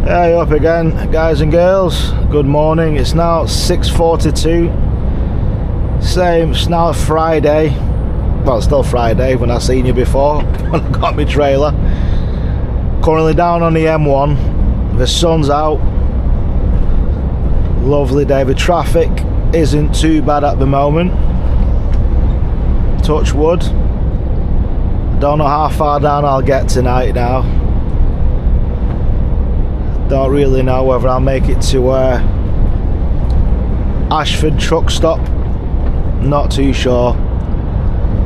Hey, up again, guys and girls. Good morning. It's now 6:42. It's now Friday. Well, it's still Friday when I seen you before when I got my trailer. Currently down on the M1. The sun's out. Lovely day. The traffic isn't too bad at the moment. Touch wood. Don't know how far down I'll get tonight now. Don't really know whether I'll make it to Ashford truck stop. Not too sure.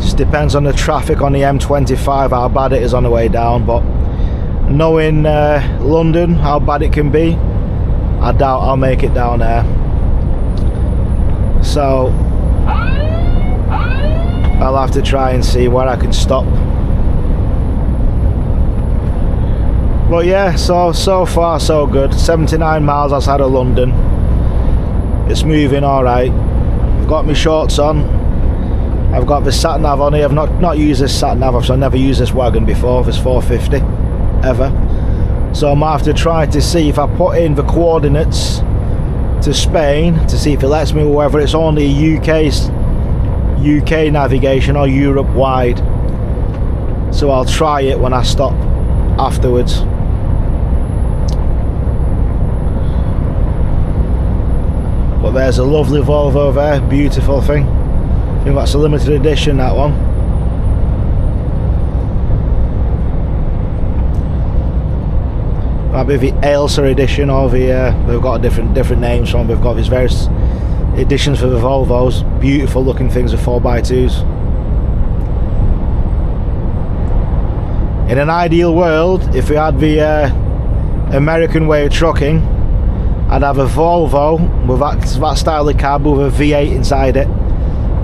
Just depends on the traffic on the M25, how bad it is on the way down. But knowing London, how bad it can be, I doubt I'll make it down there. So I'll have to try and see where I can stop. But yeah, so far so good. 79 miles outside of London. It's moving alright. I've got my shorts on. I've got the sat nav on here. I've not used this sat nav, so I've never used this wagon before, this 450 ever. So I might have to try to see if I put in the coordinates to Spain to see if it lets me, whether it's only UK navigation or Europe wide. So I'll try it when I stop afterwards. But there's a lovely Volvo there, beautiful thing. I think that's a limited edition, that one. Might be the Ailsa edition, or the they've got different names from. They've got these various editions for the Volvos. Beautiful looking things with 4x2s. In an ideal world, if we had the American way of trucking, I'd have a Volvo with that style of cab with a V8 inside it.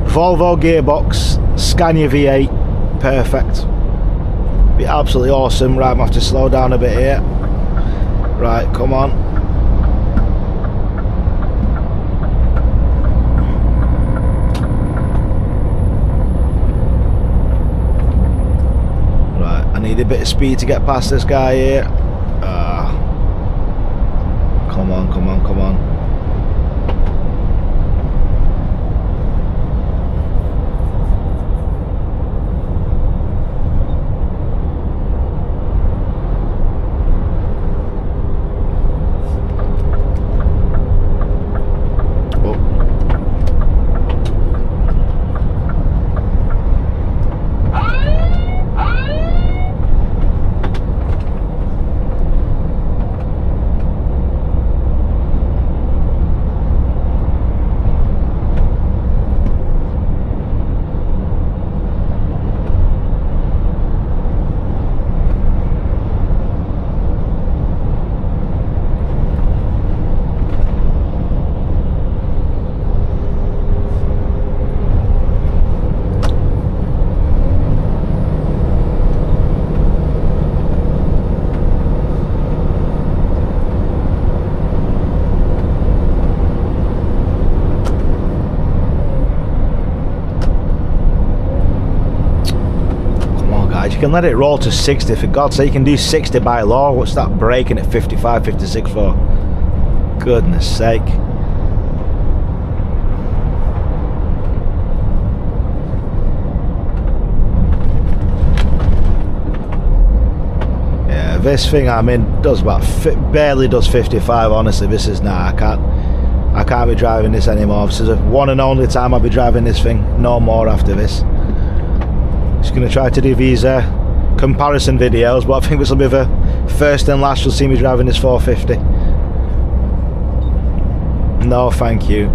Volvo gearbox, Scania V8, perfect. Be absolutely awesome. Right, I'm gonna have to slow down a bit here. Right, come on. Right, I need a bit of speed to get past this guy here. Come on, come on, come on. You can let it roll to 60, for God's sake. You can do 60 by law. What's that braking at 55, 56 for? Goodness sake. Yeah, this thing I'm in does about barely does 55. Honestly, this is I can't be driving this anymore. This is the one and only time I'll be driving this thing. No more after this. Just going to try to do these comparison videos, but I think this will be the first and last you'll see me driving this 450. No thank you.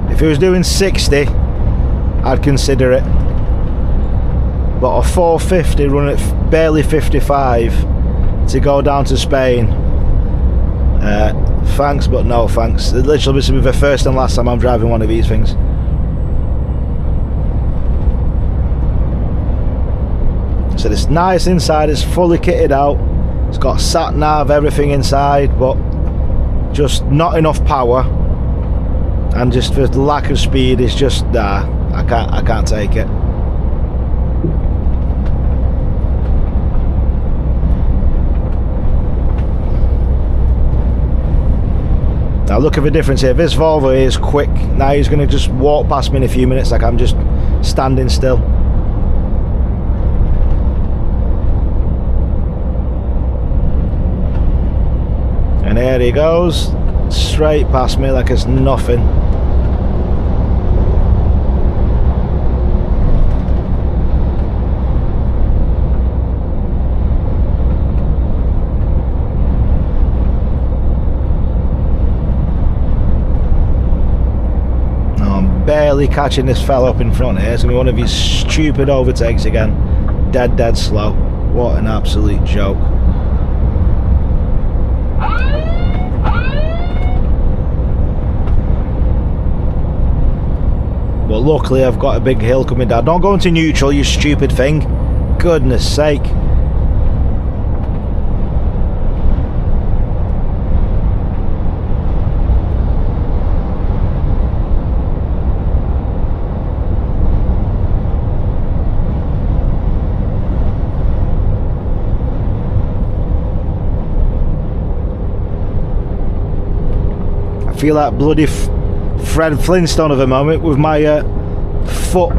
If it was doing 60, I'd consider it, but a 450 running at barely 55 to go down to Spain, thanks but no thanks. Literally this will be the first and last time I'm driving one of these things. So it's nice inside, it's fully kitted out, it's got sat nav, everything inside, but just not enough power, and just the lack of speed is just I can't take it. Now look at the difference here. This Volvo is quick. Now he's going to just walk past me in a few minutes like I'm just standing still. And there he goes, straight past me like it's nothing. Barely catching this fella up in front here. It's going to be one of his stupid overtakes again. Dead slow. What an absolute joke. But luckily I've got a big hill coming down. Don't go into neutral, you stupid thing. Goodness sake. I feel like bloody Fred Flintstone at the moment with my foot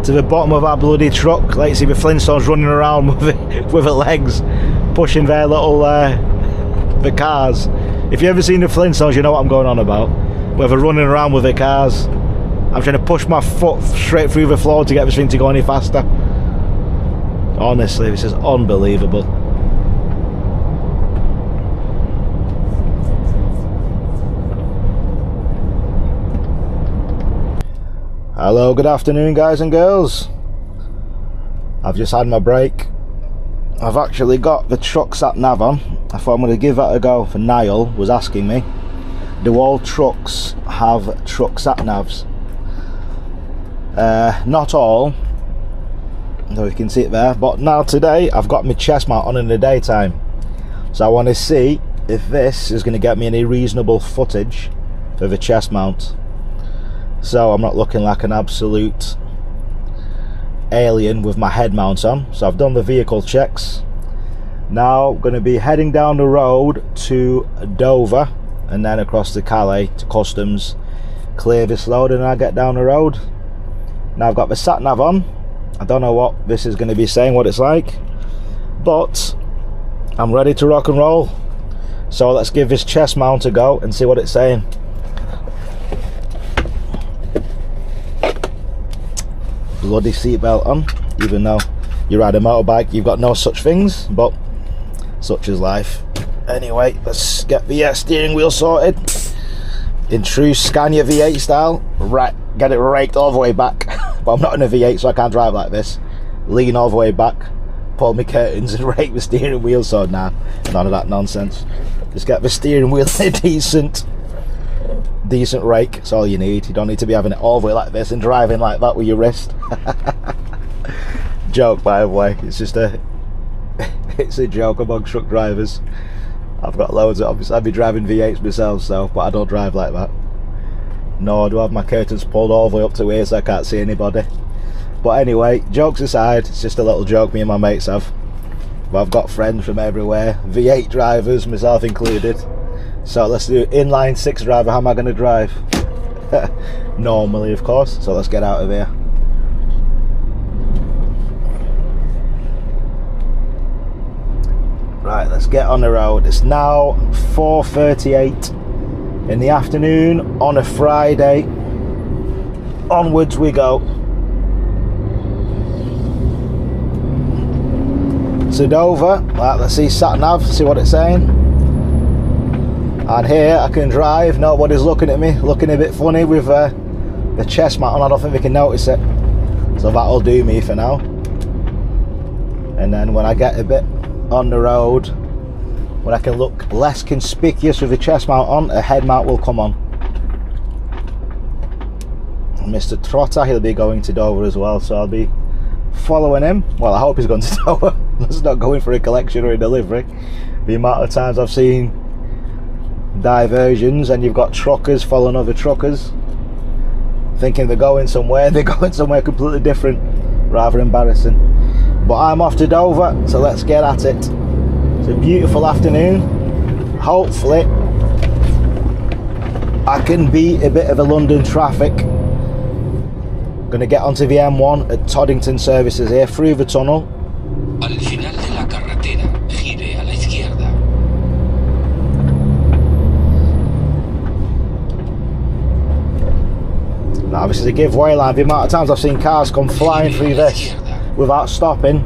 to the bottom of our bloody truck. Like see the Flintstones running around with their legs pushing their little the cars. If you've ever seen the Flintstones, you know what I'm going on about. Where they're running around with their cars. I'm trying to push my foot straight through the floor to get this thing to go any faster. Honestly, this is unbelievable. Hello, good afternoon guys and girls. I've just had my break. I've actually got the truck sat nav on. I thought I'm going to give that a go. For Niall was asking me, do all trucks have truck sat navs? Not all, though you can see it there, but now today I've got my chest mount on in the daytime, so I want to see if this is going to get me any reasonable footage for the chest mount, so I'm not looking like an absolute alien with my head mount on. So I've done the vehicle checks. Now I'm going to be heading down the road to Dover and then across to Calais to customs, clear this load, and I get down the road. Now I've got the sat nav on. I don't know what this is going to be saying, what it's like, but I'm ready to rock and roll. So let's give this chest mount a go and see what it's saying. Bloody seatbelt on, even though you ride a motorbike you've got no such things, but such is life. Anyway, let's get the steering wheel sorted in true Scania V8 style. Right, get it raked all the way back. But I'm not in a V8, so I can't drive like this. Lean all the way back, pull my curtains and rake the steering wheel. So nah, none of that nonsense. Just get the steering wheel in a decent rake. That's all you need. You don't need to be having it all the way like this and driving like that with your wrist. Joke, by the way. It's just it's a joke among truck drivers. I've got loads of, obviously I'd be driving V8s myself, so, but I don't drive like that. Nor do I have my curtains pulled all the way up to here so I can't see anybody. But anyway, jokes aside, it's just a little joke me and my mates have. But I've got friends from everywhere, V8 drivers, myself included. So let's do inline 6 driver. How am I going to drive? Normally, of course. So let's get out of here. Right, let's get on the road. It's now 4:38 in the afternoon on a Friday. Onwards we go. To Dover. Right, let's see sat nav, see what it's saying. And here I can drive, nobody's looking at me, looking a bit funny with the chest mount on. I don't think they can notice it, so that'll do me for now. And then when I get a bit on the road, when I can look less conspicuous with the chest mount on, a head mount will come on. Mr. Trotter, he'll be going to Dover as well, so I'll be following him. Well, I hope he's going to Dover. He's not going for a collection or a delivery. The amount of times I've seen diversions and you've got truckers following other truckers thinking they're going somewhere, they're going somewhere completely different. Rather embarrassing. But I'm off to Dover, so let's get at it. It's a beautiful afternoon. Hopefully I can beat a bit of a London traffic. Gonna get onto the M1 at Toddington Services here, through the tunnel. Al final de la carretera, gire a la izquierda. Now this is a giveaway line. The amount of times I've seen cars come flying through this without stopping,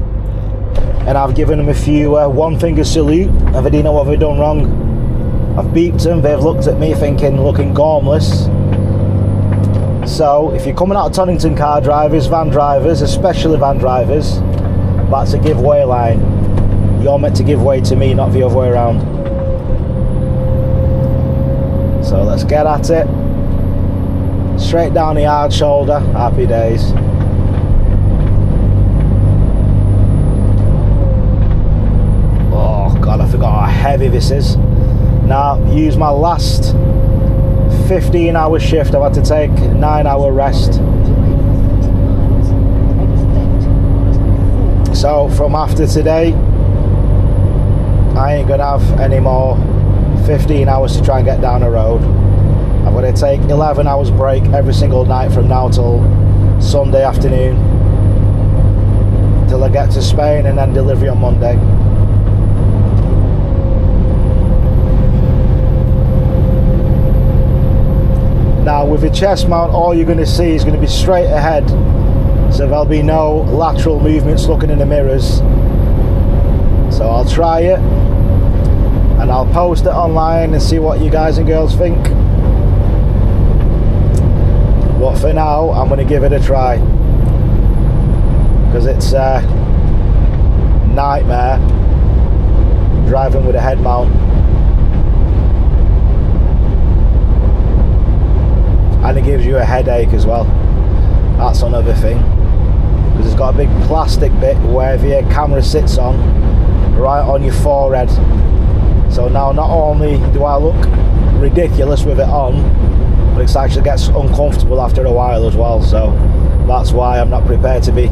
and I've given them a few one finger salute, and they didn't know what they've done wrong. I've beeped them, they've looked at me thinking, looking gormless. So if you're coming out of Toddington, car drivers, van drivers, especially van drivers, that's a giveaway line. You're meant to give way to me, not the other way around. So let's get at it. Straight down the hard shoulder, happy days. Oh God, I forgot how heavy this is. Now, use my last 15-hour shift. I've had to take a 9-hour rest. So from after today, I ain't gonna have any more 15 hours to try and get down the road. I'm going to take 11 hours break every single night from now till Sunday afternoon, till I get to Spain, and then delivery on Monday. Now with the chest mount, all you're going to see is going to be straight ahead, so there'll be no lateral movements looking in the mirrors. So I'll try it and I'll post it online and see what you guys and girls think. But for now, I'm going to give it a try, because it's a nightmare driving with a head mount. And it gives you a headache as well. That's another thing, because it's got a big plastic bit where the camera sits on, right on your forehead. So now not only do I look ridiculous with it on, but it actually gets uncomfortable after a while as well. So that's why I'm not prepared to be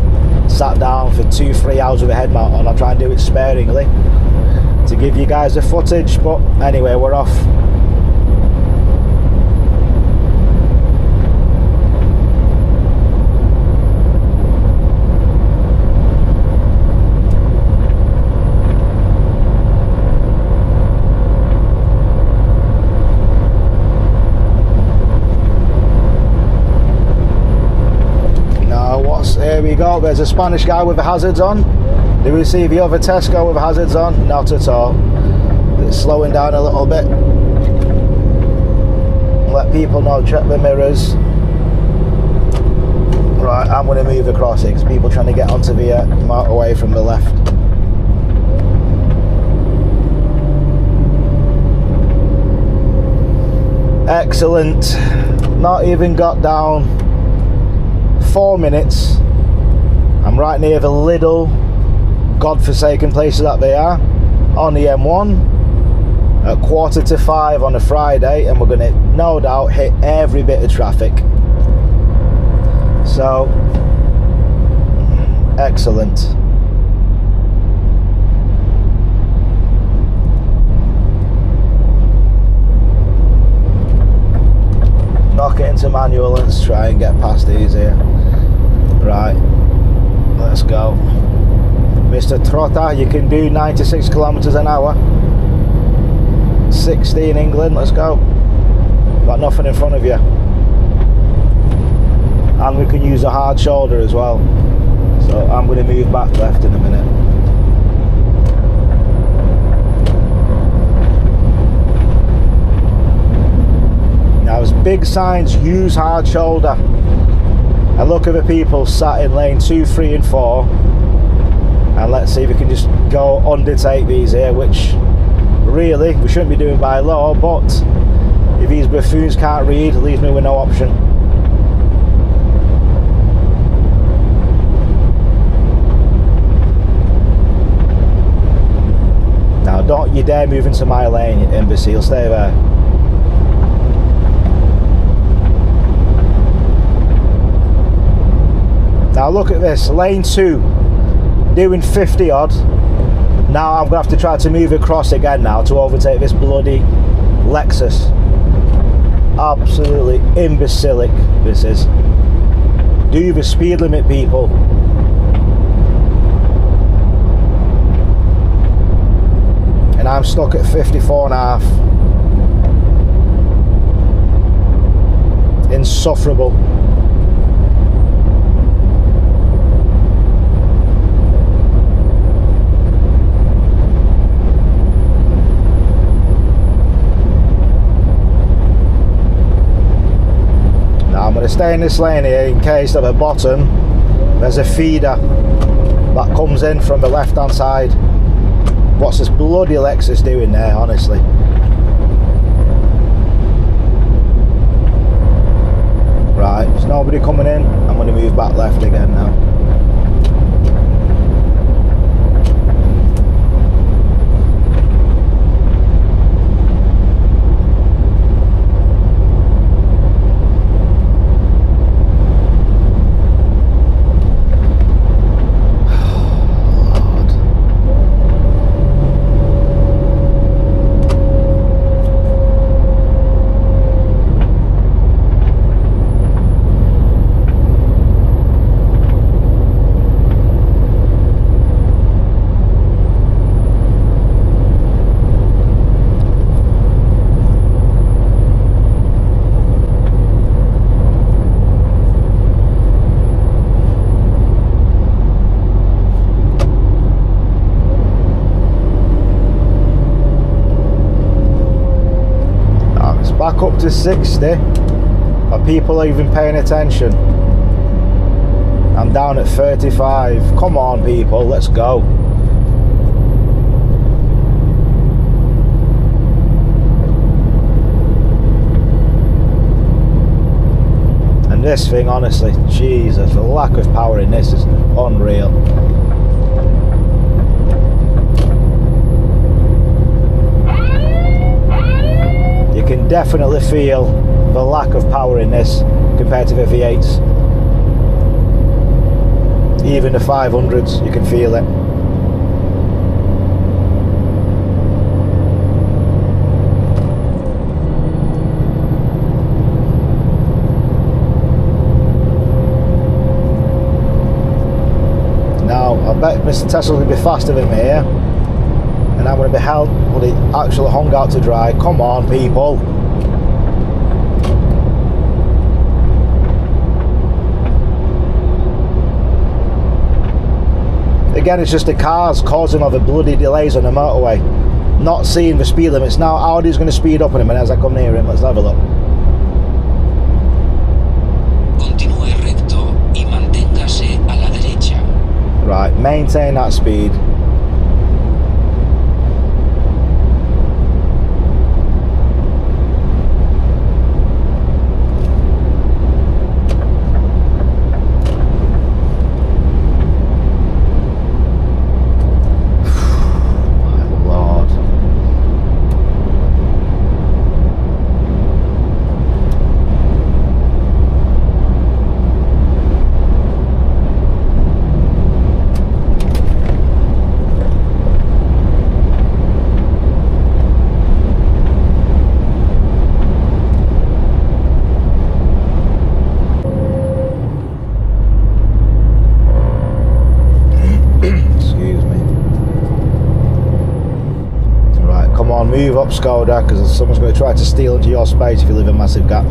sat down for 2-3 hours with a head mount on. I'll try and do it sparingly to give you guys the footage. But anyway, we're off. There we go, there's a Spanish guy with the hazards on. Do we see the other Tesco with the hazards on? Not at all. It's slowing down a little bit. Let people know, check the mirrors. Right, I'm going to move across it because people trying to get onto the motorway from the left. Excellent. Not even got down 4 minutes. I'm right near the little godforsaken places that they are on the M1 at 4:45 on a Friday, and we're going to no doubt hit every bit of traffic. So excellent. Knock it into manual and let's try and get past these here. Right, let's go. Mr. Trotter, you can do 96 kilometers an hour. 60 in England, let's go. Got nothing in front of you. And we can use a hard shoulder as well. So I'm going to move back left in a minute. Now there's big signs, use hard shoulder. And look at the people sat in lane 2, 3 and 4. And let's see if we can just go undertake these here, which really we shouldn't be doing by law, but if these buffoons can't read, it leaves me with no option. Now don't you dare move into my lane, you imbecile, stay there. Now look at this, lane 2, doing 50 odd. Now I'm going to have to try to move across again now to overtake this bloody Lexus. Absolutely imbecilic this is. Do the speed limit, people. And I'm stuck at 54.5. Insufferable. Now I'm going to stay in this lane here in case at the bottom there's a feeder that comes in from the left hand side. What's this bloody Lexus doing there, honestly? Right, there's nobody coming in. I'm going to move back left again now. Back up to 60. Are people even paying attention? I'm down at 35. Come on, people, let's go. And this thing, honestly, Jesus, the lack of power in this is unreal. You can definitely feel the lack of power in this compared to the V8s. Even the 500s, you can feel it. Now, I bet Mr. Tesla's going to be faster than me here. And I'm going to be held, well, he actually hung out to dry. Come on, people. Again, it's just the cars causing all the bloody delays on the motorway. Not seeing the speed limits. Now, Audi's going to speed up in a minute as I come near him. Let's have a look. Continúe recto y manténgase a la derecha. Right, maintain that speed. Move up, Skoda, because someone's going to try to steal into your space if you leave a massive gap.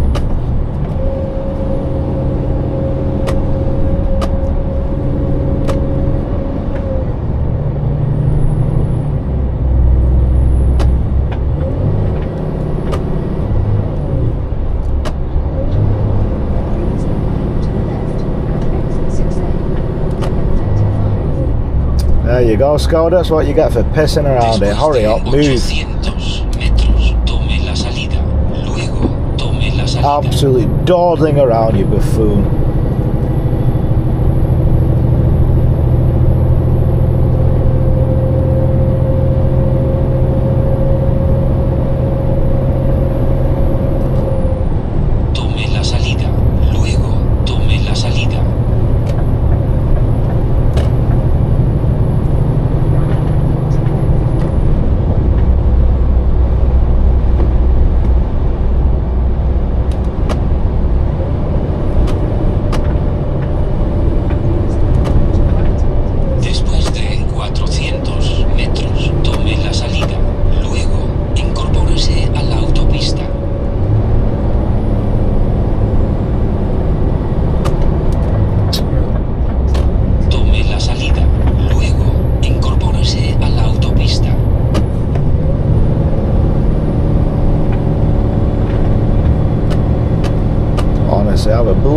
There you go, Skoda. That's what you get for pissing around here. Hurry up, move. Absolutely dawdling around, you buffoon.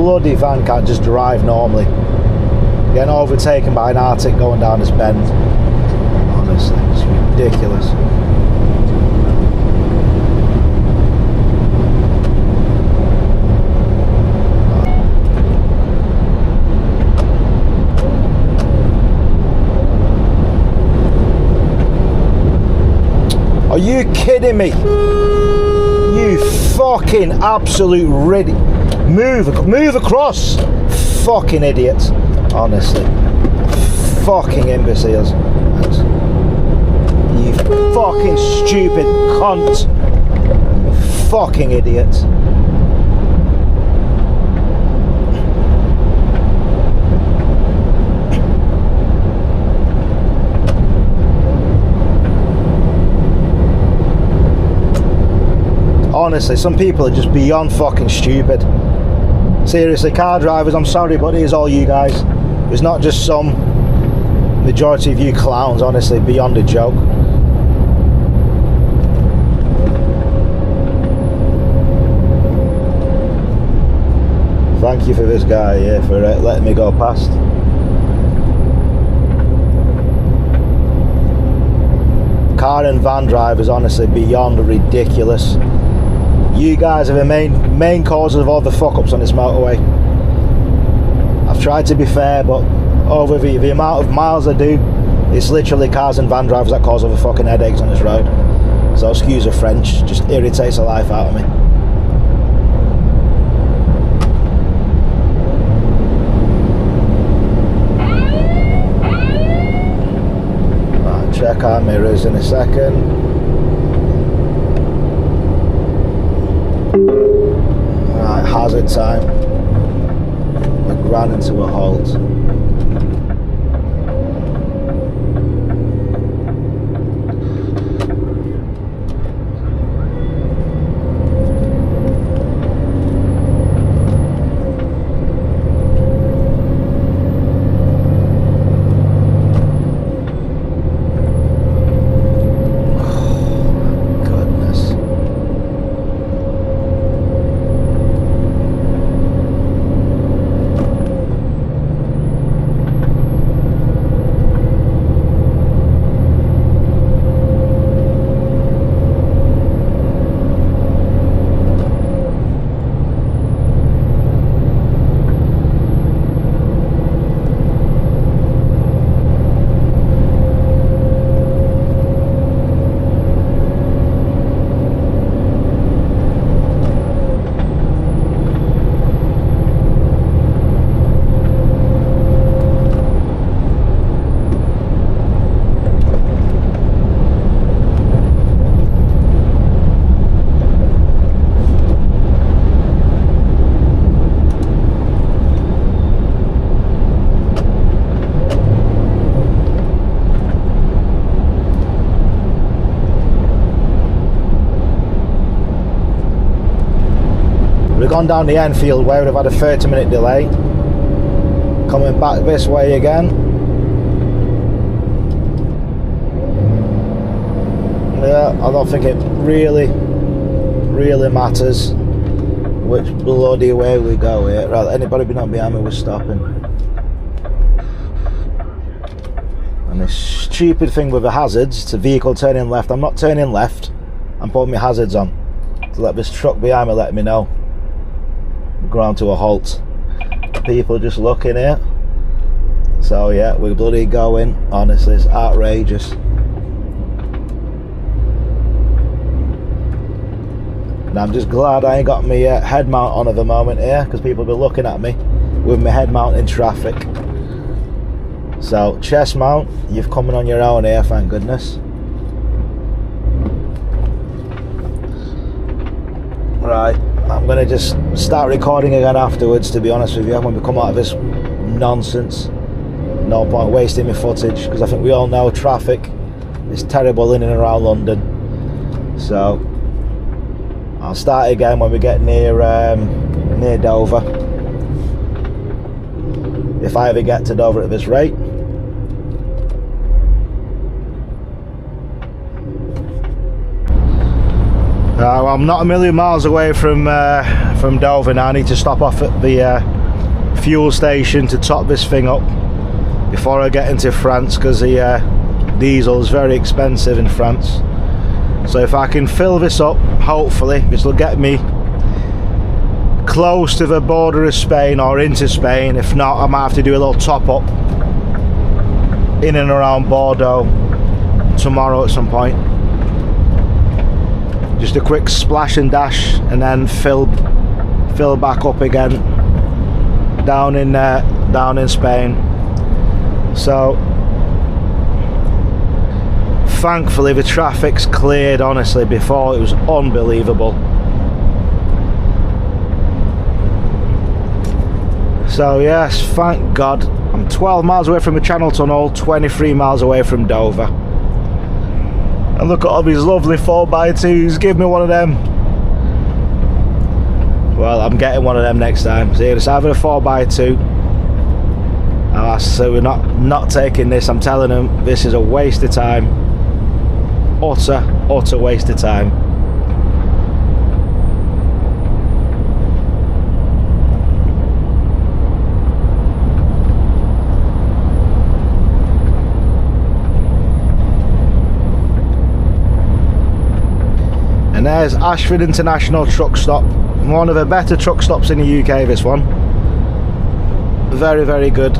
bloody van can't just drive normally. Getting overtaken by an Arctic going down this bend. Honestly, it's ridiculous. Are you kidding me? You fucking absolute move across, fucking idiots. Honestly, fucking imbeciles. You fucking stupid cunt. Fucking idiots. Honestly, some people are just beyond fucking stupid. Seriously, car drivers, I'm sorry, but it is all you guys. It's not just some majority of you clowns, honestly, beyond a joke. Thank you for this guy here for letting me go past. Car and van drivers, honestly, beyond ridiculous. You guys are the main causes of all the fuck-ups on this motorway. I've tried to be fair, but over the amount of miles I do, it's literally cars and van drivers that cause all the fucking headaches on this road. So excuse the French, just irritates the life out of me. Right, check our mirrors in a second. Right, hazard time. I ran into a halt. Gone down the Enfield way, would have had a 30-minute delay. Coming back this way again. Yeah, I don't think it really matters which bloody way we go here. Right, anybody not behind me was stopping. And this stupid thing with the hazards, it's a vehicle turning left. I'm not turning left, I'm putting my hazards on to let this truck behind me let me know. Ground to a halt. People just looking here. So yeah, we're bloody going. Honestly, it's outrageous. And I'm just glad I ain't got my head mount on at the moment here, because people will be looking at me with my head mount in traffic. So chest mount, you've coming on your own here, thank goodness. Right, I'm going to just start recording again afterwards, to be honest with you, when we come out of this nonsense. No point wasting my footage, because I think we all know traffic is terrible in and around London. So I'll start again when we get near Dover, if I ever get to Dover at this rate. I'm not a million miles away from Dover now. I need to stop off at the fuel station to top this thing up before I get into France, because the diesel is very expensive in France. So if I can fill this up, hopefully this will get me close to the border of Spain or into Spain. If not, I might have to do a little top up in and around Bordeaux tomorrow at some point. Just a quick splash and dash, and then fill back up again down in Spain. So thankfully the traffic's cleared. Honestly, before it was unbelievable. So yes, thank God. I'm 12 miles away from the Channel Tunnel, 23 miles away from Dover. And look at all these lovely 4x2s. Give me one of them. Well, I'm getting one of them next time. So it's either a 4x2. So we're not taking this. I'm telling them this is a waste of time. Utter waste of time. And there's Ashford International Truck Stop. One of the better truck stops in the UK, this one. Very, very good.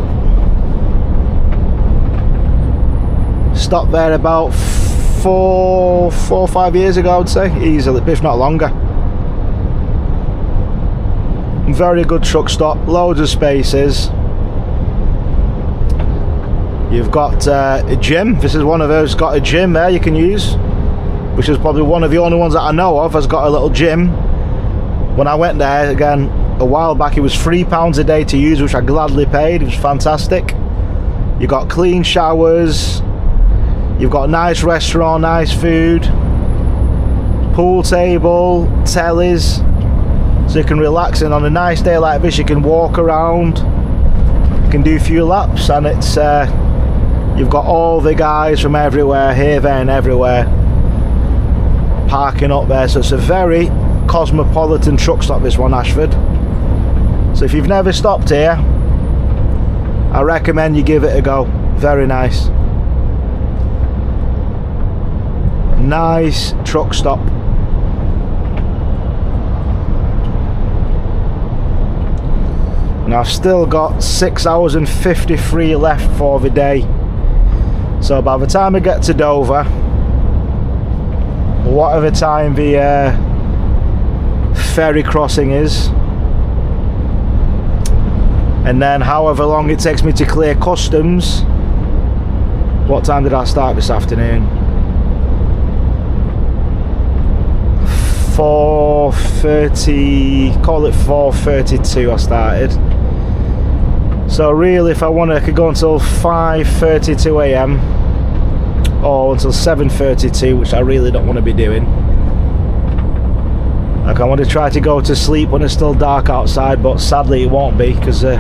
Stopped there about four or 5 years ago, I'd say, easily, if not longer. Very good truck stop, loads of spaces. You've got a gym. This is one of those, got a gym there you can use, which is probably one of the only ones that I know of has got a little gym. When I went there again a while back, it was £3 a day to use, which I gladly paid. It was fantastic. You got clean showers, you've got a nice restaurant, nice food, pool table, tellies, so you can relax. And on a nice day like this, you can walk around, you can do a few laps, and it's you've got all the guys from everywhere, here, there and everywhere, parking up there. So it's a very cosmopolitan truck stop, this one, Ashford. So if you've never stopped here, I recommend you give it a go. Very nice. Nice truck stop. Now I've still got 6 hours and 53 left for the day. So by the time I get to Dover, whatever time the ferry crossing is, and then however long it takes me to clear customs. What time did I start this afternoon? 4:30, call it 4:32 I started. So really, if I wanted, I could go until 5:32 AM or until 7:32, which I really don't want to be doing. Like, I want to try to go to sleep when it's still dark outside, but sadly it won't be, because it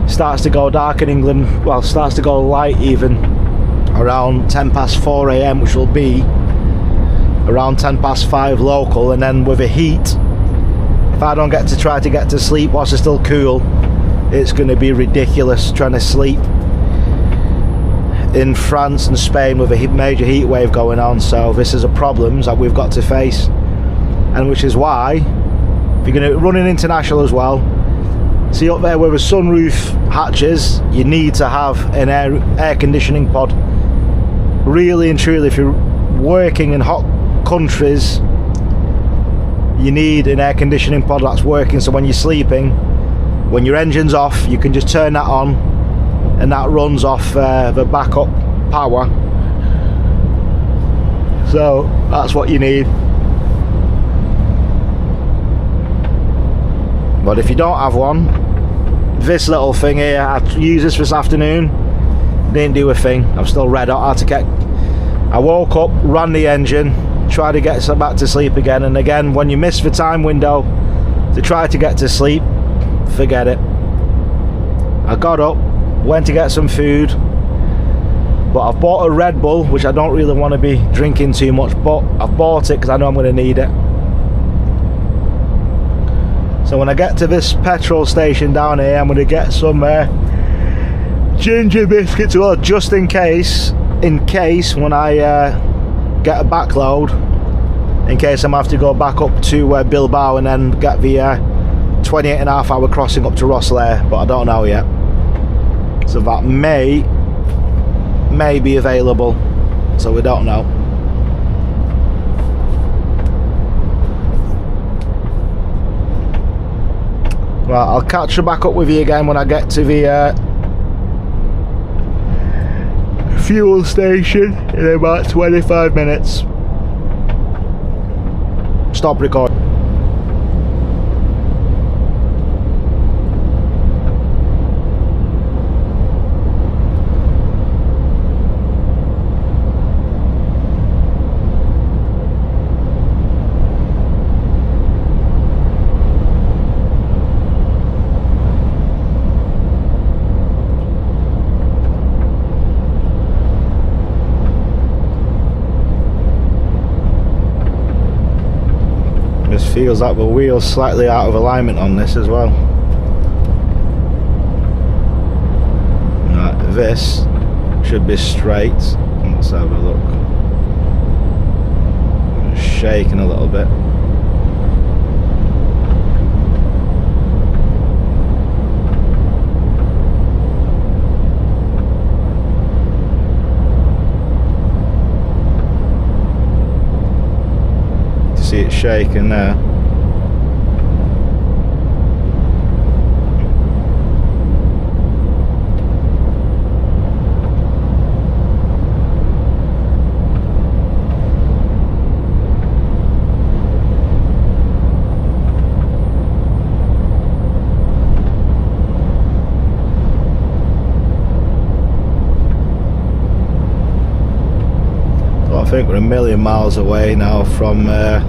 starts to go dark in England, well, starts to go light even around 4 AM, which will be around 5 local. And then with the heat, if I don't get to try to get to sleep whilst it's still cool, it's going to be ridiculous trying to sleep in France and Spain with a major heat wave going on. So this is a problem that we've got to face, and which is why if you're going to run an international as well, see up there where the sunroof hatches, you need to have an air conditioning pod. Really and truly, if you're working in hot countries, you need an air conditioning pod that's working, so when you're sleeping, when your engine's off, you can just turn that on and that runs off the backup power. So that's what you need. But if you don't have one, this little thing here, I used this afternoon, didn't do a thing. I'm still red hot. I woke up, ran the engine, tried to get back to sleep again, and again, when you miss the time window to try to get to sleep, forget it. I got up, went to get some food, but I've bought a Red Bull, which I don't really want to be drinking too much, but I've bought it because I know I'm going to need it. So So when I get to this petrol station down here, I'm going to get some ginger biscuits, well, just in case when I get a backload, in case I'm going to have to go back up to Bilbao and then get the 28.5 hour crossing up to Rosslare, but I don't know yet. So that may be available, so we don't know. Right, I'll catch back up with you again when I get to the fuel station in about 25 minutes. Stop recording. Feels like the wheel's slightly out of alignment on this as well. Right, this should be straight. Let's have a look. Shaking a little bit. See it shaking there. I think we're a million miles away now from the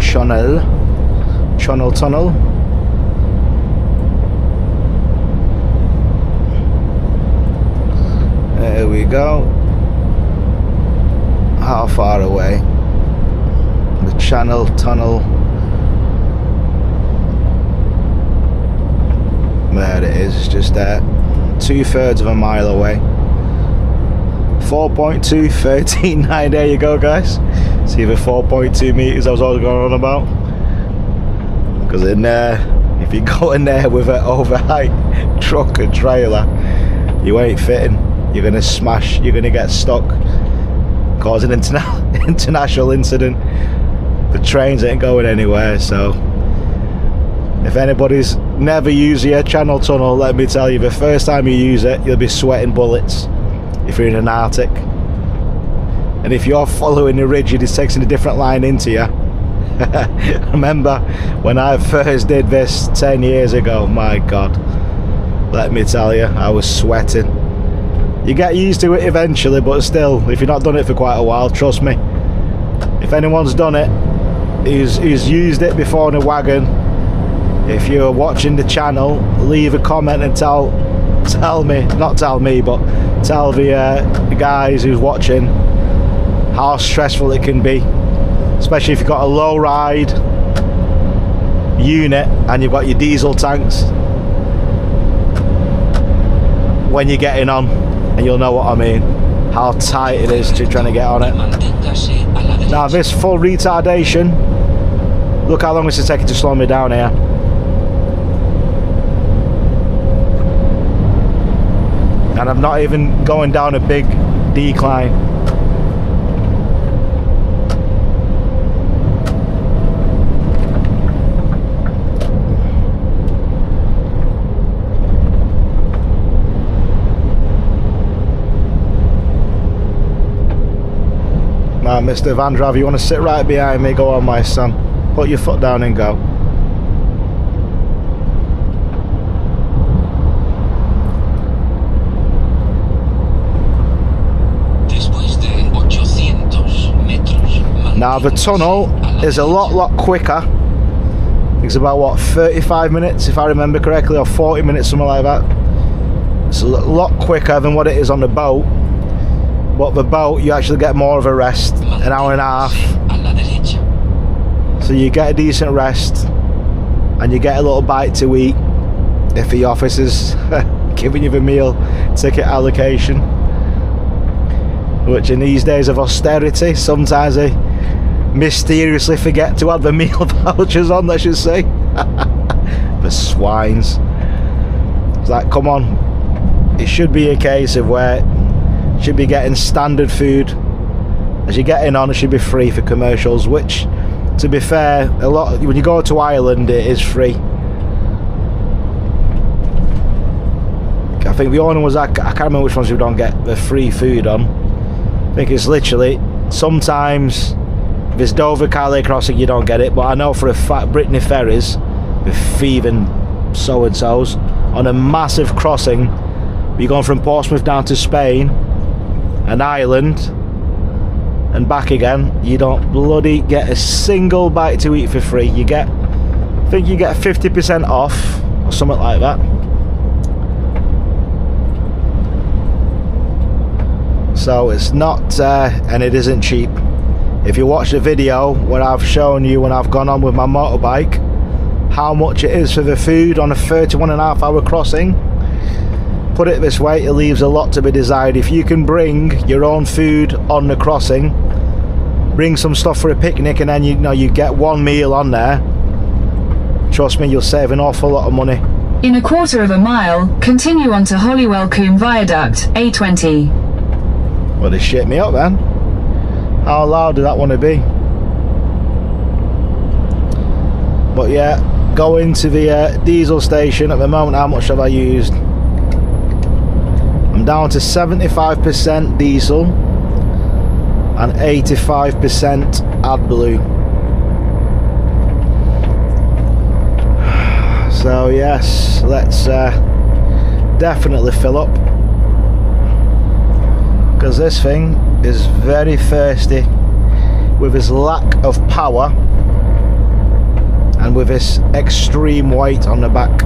Channel Tunnel. There we go. How far away? The Channel Tunnel. There it is, just there. 2/3 of a mile away. 4.2, 13.9, there you go guys. See the 4.2 meters I was always going on about. Because in there, if you go in there with an overheight truck and trailer, you ain't fitting. You're gonna smash, you're gonna get stuck, cause an international incident. The trains ain't going anywhere, so if anybody's never used the Channel Tunnel, let me tell you, the first time you use it, you'll be sweating bullets. If you're in an Arctic, and if you're following the ridge, it is taking a different line into you. Remember when I first did this 10 years ago? My God, let me tell you, I was sweating. You get used to it eventually, but still, if you've not done it for quite a while, trust me, if anyone's done it, who's used it before in a wagon, if you're watching the channel, leave a comment and tell me, not tell me, but tell the guys who's watching how stressful it can be, especially if you've got a low ride unit and you've got your diesel tanks when you're getting on, and you'll know what I mean, how tight it is to trying to get on it. Now this full retardation, look how long this is taking to slow me down here. And I'm not even going down a big decline. Now, Mr. Van Drav, you want to sit right behind me? Go on, my son. Put your foot down and go. Now the tunnel is a lot quicker. It's about what, 35 minutes if I remember correctly, or 40 minutes, something like that. It's a lot quicker than what it is on the boat, but the boat you actually get more of a rest, an hour and a half. So you get a decent rest and you get a little bite to eat if the officer's giving you the meal ticket allocation, which in these days of austerity sometimes they mysteriously forget to add the meal vouchers on, let's just say. The swines. It's like, come on, it should be a case of where you should be getting standard food. As you're getting on, it should be free for commercials, which, to be fair, a lot when you go to Ireland it is free. I think the only ones I can't remember which ones we don't get the free food on. I think it's literally sometimes if it's Dover Calais crossing you don't get it, but I know for a fact Brittany Ferries with thieving so and so's on a massive crossing, you're going from Portsmouth down to Spain and Ireland and back again, you don't bloody get a single bite to eat for free. You get, I think you get 50% off or something like that. So it's not and it isn't cheap. If you watch the video where I've shown you when I've gone on with my motorbike how much it is for the food on a 31.5 hour crossing, put it this way, it leaves a lot to be desired. If you can bring your own food on the crossing, bring some stuff for a picnic, and then you get one meal on there, trust me, you'll save an awful lot of money. In a quarter of a mile, continue on to Holywell Combe Viaduct, A20. Well, they shit me up then. How loud did that want to be? But yeah, going to the diesel station at the moment. How much have I used? I'm down to 75% diesel and 85% AdBlue. So yes, let's definitely fill up, because this thing is very thirsty with its lack of power and with this extreme weight on the back.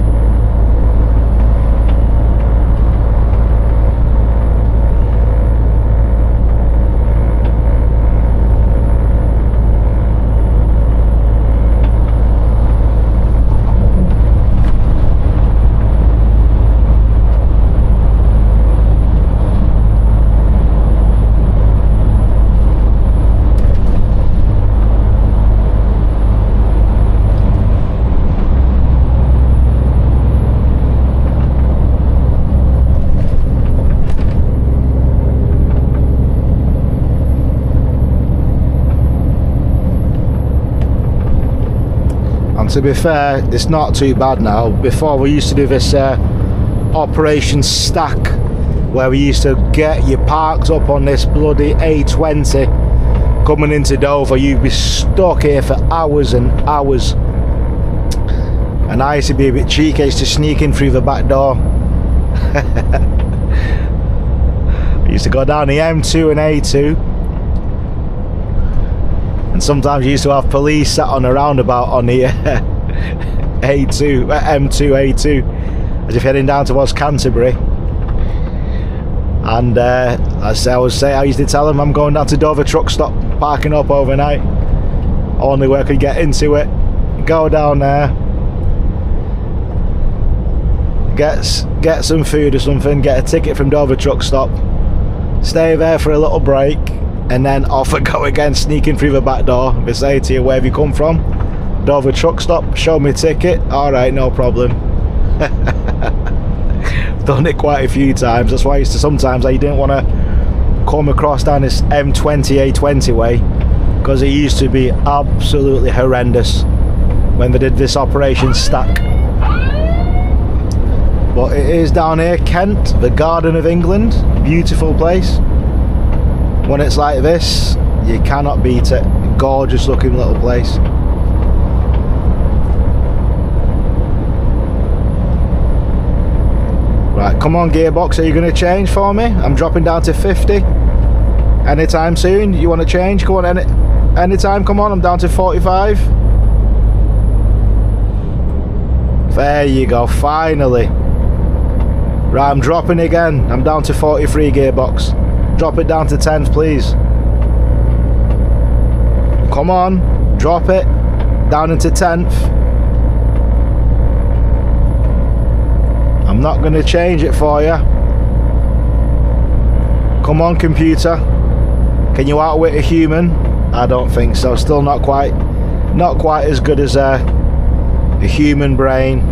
To be fair, it's not too bad now. Before we used to do this Operation Stack, where we used to get you parked up on this bloody A20 coming into Dover. You'd be stuck here for hours and hours, and I used to be a bit cheeky. I used to sneak in through the back door. I used to go down the M2 and A2, and sometimes you used to have police sat on a roundabout on the M2, A2, as if heading down towards Canterbury. And as I used to tell them I'm going down to Dover truck stop, parking up overnight. Only way I could get into it. Go down there, get some food or something, get a ticket from Dover truck stop, stay there for a little break, and then off I go again, sneaking through the back door. They say to you, where have you come from? Dover truck stop, show me a ticket. Alright, no problem. Done it quite a few times. That's why I used to sometimes, I didn't want to come across down this M20 A20 way, because it used to be absolutely horrendous when they did this Operation Stack. But it is down here, Kent, the Garden of England, beautiful place. When it's like this, you cannot beat it. Gorgeous looking little place. Right, come on gearbox, are you going to change for me? I'm dropping down to 50 anytime soon. You want to change? Go on, anytime, come on, I'm down to 45. There you go, finally. Right, I'm dropping again. I'm down to 43 gearbox. Drop it down to 10, please. Come on, drop it. down into 10th. I'm not going to change it for you. Come on, computer. Can you outwit a human? I don't think so. Still not quite as good as a human brain.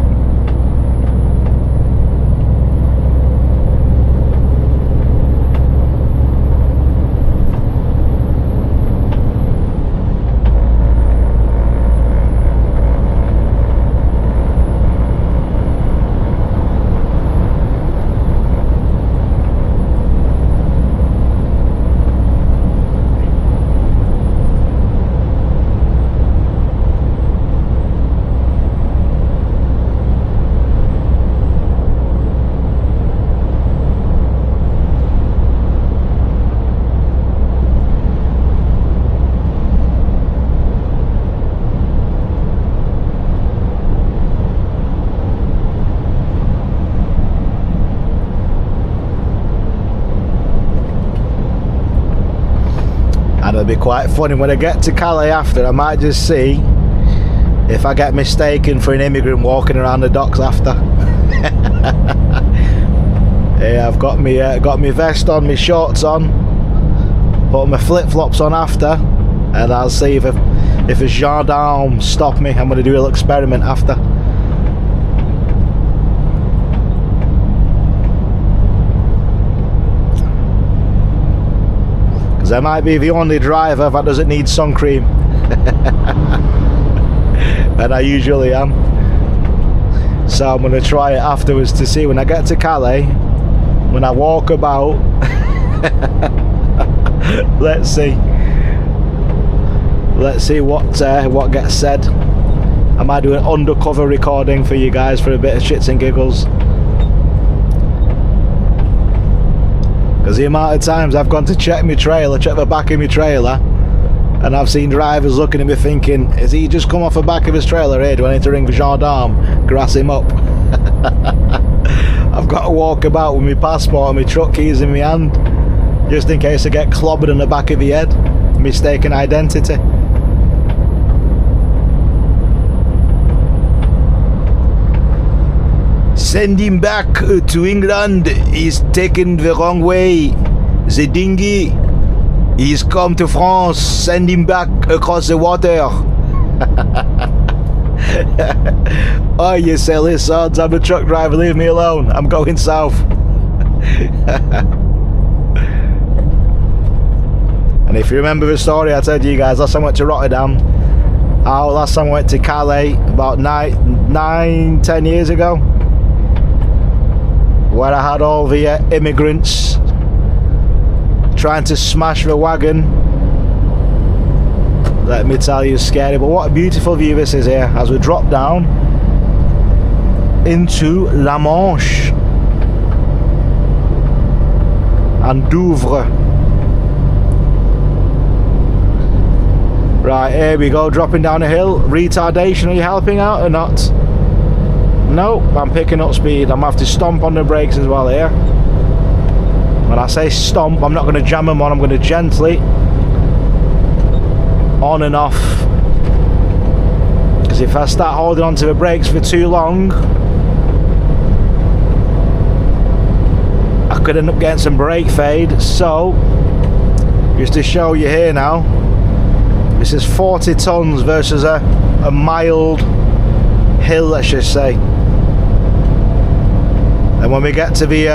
And it'll be quite funny when I get to Calais after. I might just see if I get mistaken for an immigrant walking around the docks after. Yeah, I've got me vest on, my shorts on, put my flip-flops on after, and I'll see if a gendarme stop me. I'm going to do a little experiment after. I might be the only driver that doesn't need sun cream. And I usually am. So I'm going to try it afterwards to see when I get to Calais, when I walk about. Let's see what gets said. I might do an undercover recording for you guys for a bit of shits and giggles. Because the amount of times I've gone to check my trailer, check the back of my trailer, and I've seen drivers looking at me thinking, has he just come off the back of his trailer here? Do I need to ring the gendarme, grass him up? I've got to walk about with my passport and my truck keys in my hand, just in case I get clobbered in the back of the head. Mistaken identity. Send him back to England. He's taken the wrong way. The dinghy. He's come to France. Send him back across the water. Oh, you silly sods. I'm a truck driver. Leave me alone. I'm going south. And if you remember the story I told you guys, last time I went to Rotterdam, last time I went to Calais about 9-10 years ago, where I had all the immigrants trying to smash the wagon. Let me tell you, scary. But what a beautiful view this is here as we drop down into La Manche and Douvres. Right, here we go, dropping down a hill. Retardation, are you helping out or not? Nope, I'm picking up speed. I'm going to have to stomp on the brakes as well here. When I say stomp, I'm not going to jam them on. I'm going to gently on and off. Because if I start holding onto the brakes for too long, I could end up getting some brake fade. So, just to show you here now, this is 40 tons versus a mild hill, let's just say. And when we get to the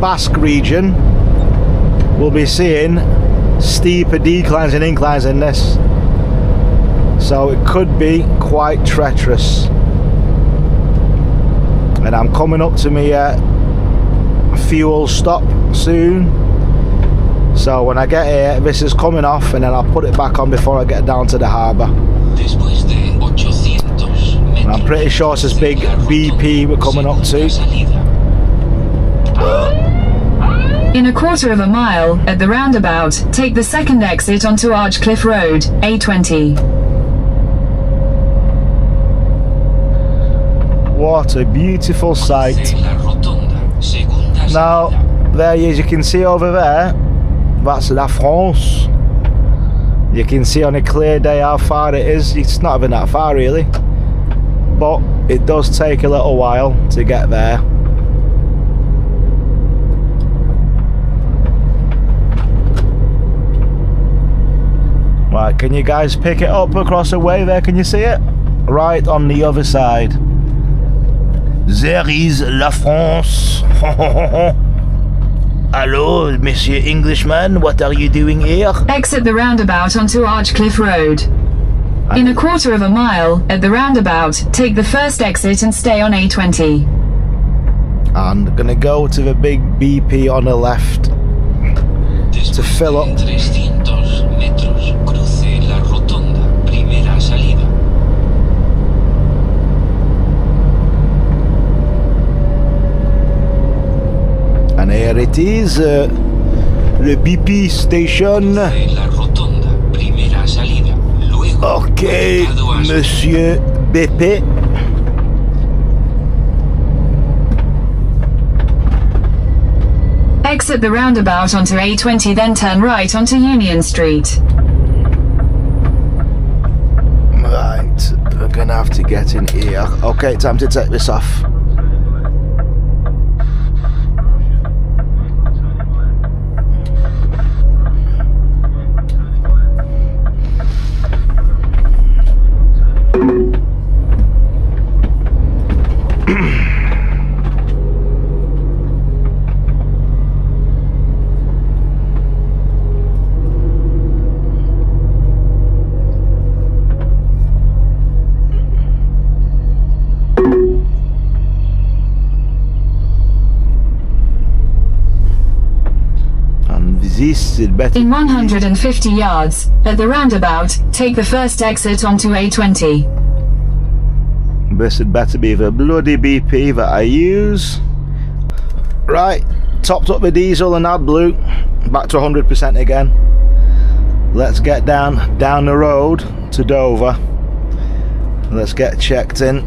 Basque region, we'll be seeing steeper declines and inclines in this. So it could be quite treacherous. And I'm coming up to my fuel stop soon. So when I get here, this is coming off, and then I'll put it back on before I get down to the harbour. And I'm pretty sure it's this big BP we're coming up to. In a quarter of a mile, at the roundabout, take the second exit onto Archcliffe Road, A20. What a beautiful sight. Now, there, as you can see over there, that's La France. You can see on a clear day how far it is. It's not even that far really, but it does take a little while to get there. Right, can you guys pick it up across the way there? Can you see it? Right on the other side. There is La France. Hello, Monsieur Englishman, what are you doing here? Exit the roundabout onto Archcliffe Road. In a quarter of a mile, at the roundabout, take the first exit and stay on A20. And gonna go to the big BP on the left to fill up. 300 metros, cruce la rotonda, primera salida. And here it is, the BP station. Cruce la rotonda, primera salida. Luego, Ok, conectado a- Monsieur BP. Exit the roundabout onto A20, then turn right onto Union Street. Right, we're gonna have to get in here. Okay, time to take this off. This is better. In 150 yards, at the roundabout, take the first exit onto A20. This had better be the bloody BP that I use. Right, topped up the diesel and AdBlue, back to 100% again. Let's get down the road to Dover. Let's get checked in.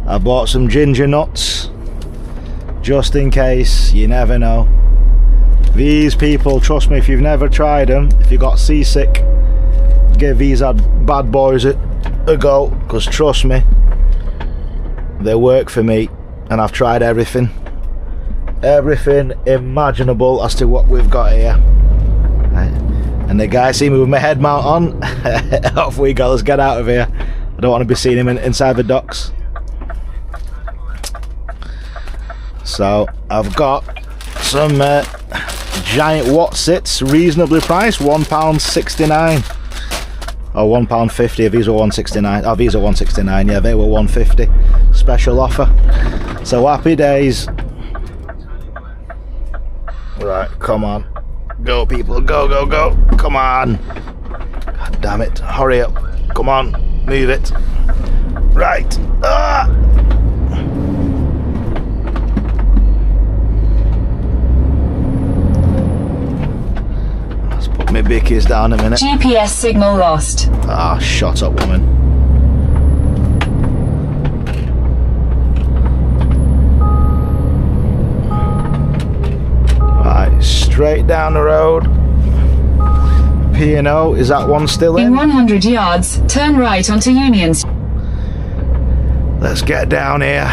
I bought some ginger nuts, just in case, you never know. These people, trust me, if you've never tried them, if you got seasick, give these bad boys a go, because trust me, they work for me, and I've tried everything imaginable as to what we've got here. Right. And the guy see me with my head mount on. Off we go, let's get out of here. I don't want to be seeing him inside the docks. So I've got some giant Watsits, reasonably priced, £1.69 or £1.50. These were £1.69. Oh, these are £1.69. Yeah, they were £1.50. Special offer. So happy days. Right, come on, go people, go, go, go! Come on! God damn it! Hurry up! Come on, move it! Right! Ah! My bickies down a minute. GPS signal lost. Ah, shut up, woman. Right, straight down the road. P&O, is that one still In in? 100 yards, turn right onto Union Street. Let's get down here.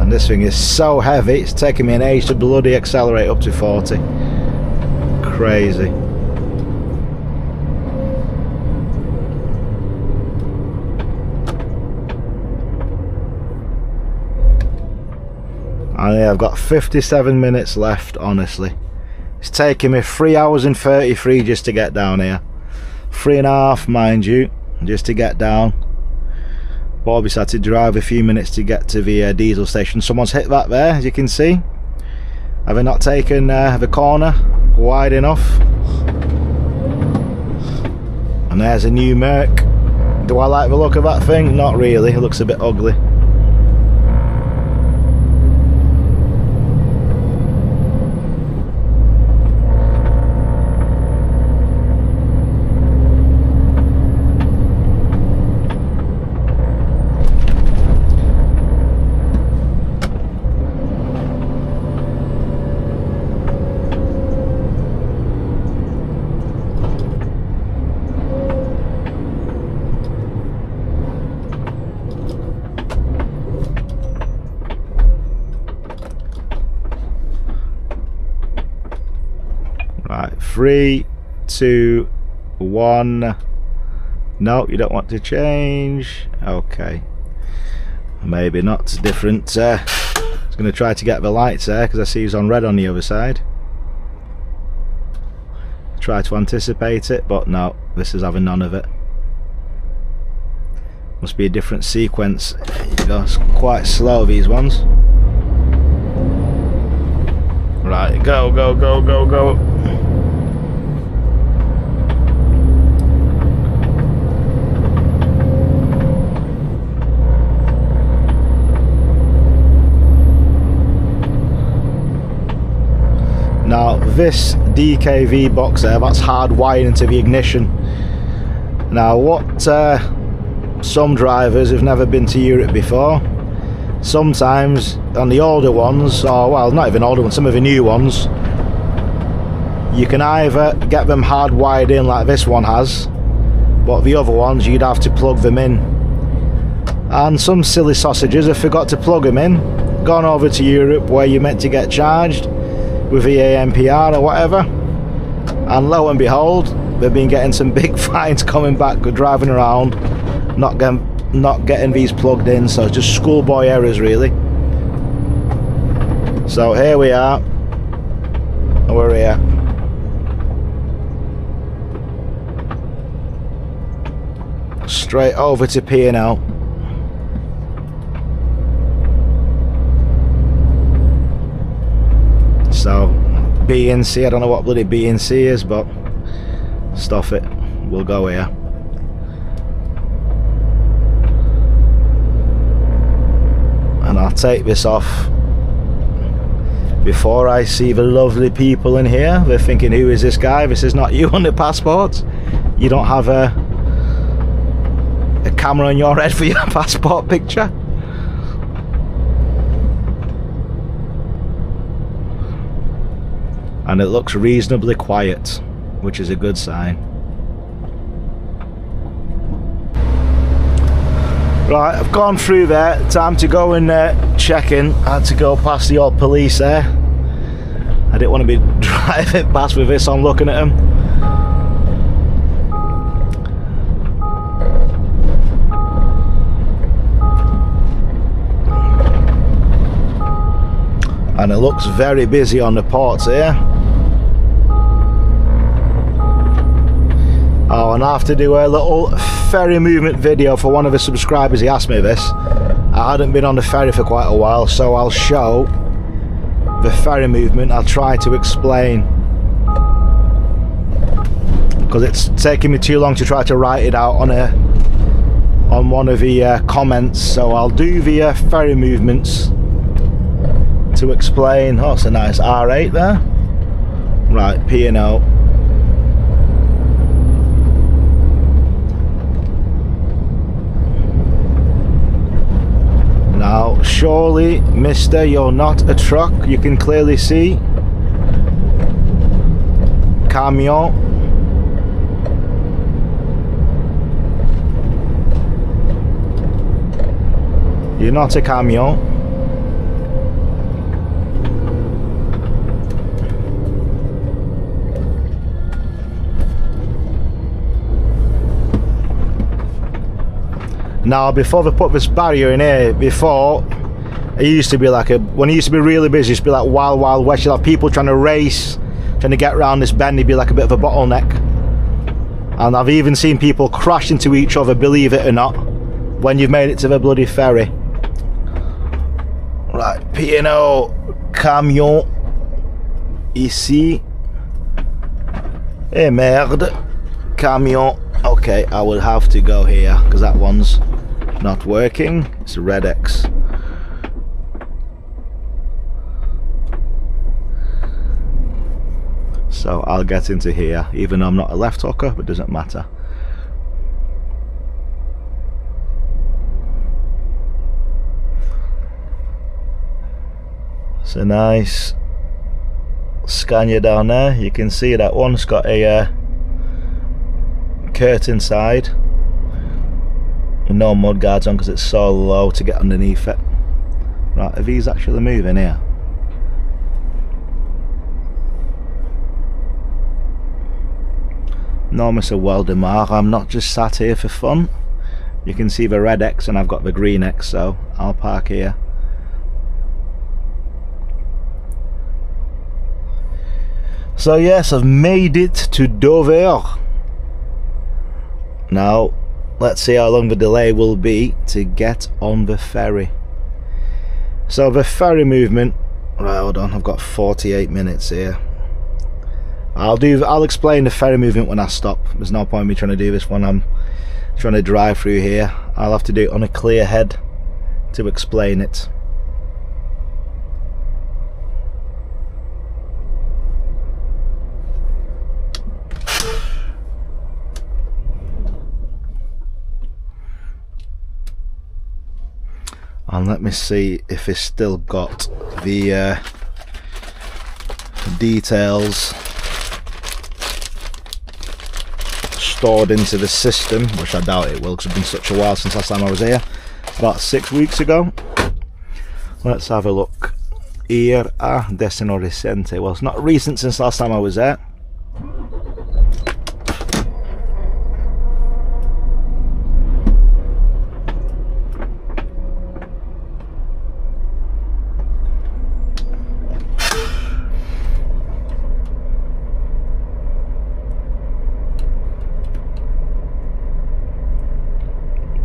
And this thing is so heavy, it's taking me an age to bloody accelerate up to 40. Crazy. And yeah, I've got 57 minutes left, honestly. It's taking me 3 hours and 33 just to get down here. 3.5, mind you, just to get down. But obviously I had to drive a few minutes to get to the diesel station. Someone's hit that there, as you can see. Have I not taken the corner wide enough? And there's a new Merc. Do I like the look of that thing? Not really, it looks a bit ugly. 3, 2, 1. No, you don't want to change. Okay. Maybe not. It's different. I was going to try to get the lights there because I see he's on red on the other side. Try to anticipate it, but no, this is having none of it. Must be a different sequence. It goes quite slow, these ones. Right, go, go, go, go, go. Now this DKV box there, that's hardwired into the ignition. Now what some drivers who've never been to Europe before, sometimes on the older ones, or well not even older ones, some of the new ones, you can either get them hardwired in like this one has, but the other ones you'd have to plug them in. And some silly sausages have forgot to plug them in, gone over to Europe where you're meant to get charged with the ANPR or whatever, and lo and behold they've been getting some big fines coming back, driving around not getting these plugged in. So it's just schoolboy errors really. So here we are, we're here. Straight over to P&L. So B&C, I don't know what bloody B&C is, but stuff it, we'll go here. And I'll take this off before I see the lovely people in here. They're thinking, who is this guy? This is not you on the passport. You don't have a camera on your head for your passport picture. And it looks reasonably quiet, which is a good sign. Right, I've gone through there. Time to go and check in. I had to go past the old police there. I didn't want to be driving past with this on looking at them. And it looks very busy on the ports here. Oh, and I have to do a little ferry movement video for one of the subscribers. He asked me this. I hadn't been on the ferry for quite a while, so I'll show the ferry movement. I'll try to explain, because it's taking me too long to try to write it out on one of the comments. So I'll do the ferry movements to explain. Oh, it's a nice R8 there. Right, P&O. Now, surely, mister, you're not a truck. You can clearly see. Camion. You're not a camion. Now, before they put this barrier in here, before it used to be like when it used to be really busy, it used to be like wild, wild west. You'd have people trying to race, trying to get around this bend. It'd be like a bit of a bottleneck. And I've even seen people crash into each other, believe it or not, when you've made it to the bloody ferry. Right, P&O camion ici. Eh merde, camion. Okay, I will have to go here because that one's not working. It's a red X. So I'll get into here, even though I'm not a left hooker, but it doesn't matter. It's a nice Scania down there. You can see that one's got a curtain side with no mud guards on because it's so low to get underneath it. Right, are these actually moving here? No, Mr. Waldemar, I'm not just sat here for fun. You can see the red X and I've got the green X, so I'll park here. So yes, I've made it to Dover. Now, let's see how long the delay will be to get on the ferry. So the ferry movement, right, hold on, I've got 48 minutes here. I'll explain the ferry movement when I stop. There's no point in me trying to do this when I'm trying to drive through here. I'll have to do it on a clear head to explain it. And let me see if it's still got the details stored into the system, which I doubt it will because it's been such a while since last time I was here, about 6 weeks ago. Let's have a look. Ir a destino recente. Well, it's not recent since last time I was there.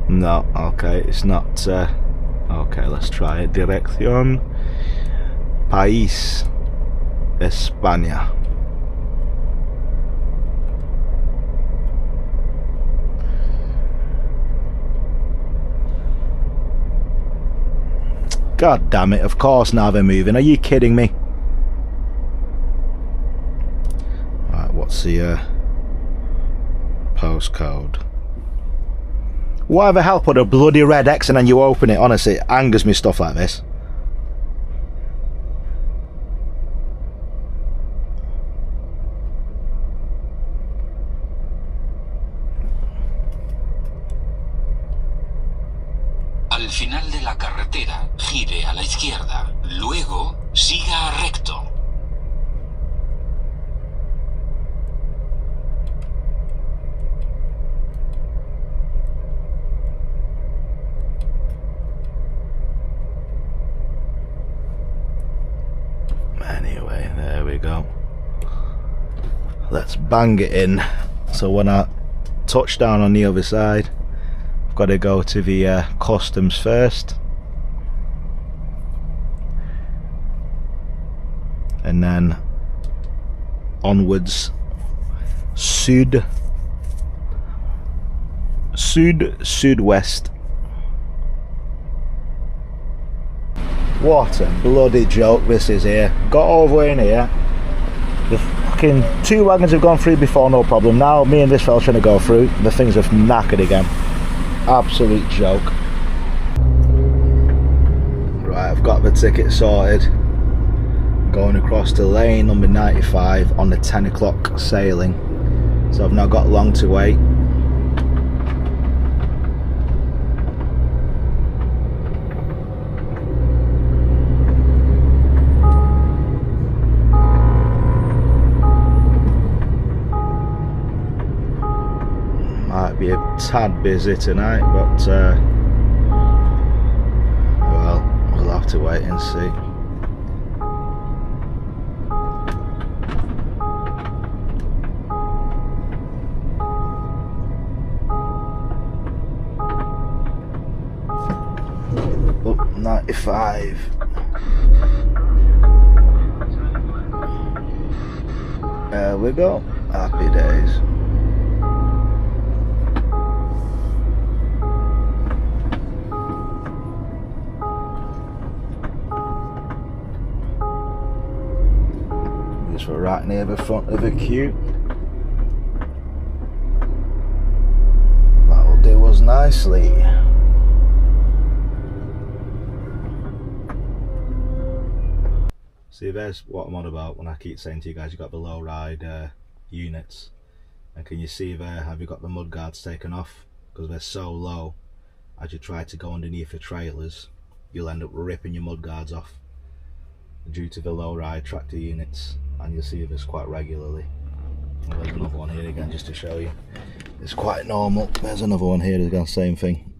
No, okay, it's not. Okay, let's try it. Dirección País España. God damn it, of course now they're moving. Are you kidding me? Right, what's the postcode? Why the hell put a bloody red X and then you open it? Honestly, it angers me stuff like this. Al final de la carretera, gire a la izquierda. Luego, siga recto. Anyway, there we go. Let's bang it in. So when I touch down on the other side, I've got to go to the customs first, and then onwards southwest. What a bloody joke this is here. Got over in here. The fucking 2 wagons have gone through before, no problem. Now me and this fella's trying to go through. The things have knackered again. Absolute joke. Right, I've got the ticket sorted. Going across to lane number 95 on the 10 o'clock sailing. So I've not got long to wait. Might be a tad busy tonight, but well, we'll have to wait and see. Oh, 95. There we go. Happy days. We're right near the front of the queue. That'll do us nicely. See, there's what I'm on about when I keep saying to you guys, you've got the low ride units, and can you see there, have you got the mudguards taken off? Because they're so low, as you try to go underneath the trailers, you'll end up ripping your mudguards off due to the low ride tractor units. And you'll see this quite regularly. There's another one here again just to show you. It's quite normal. There's another one here again, same thing.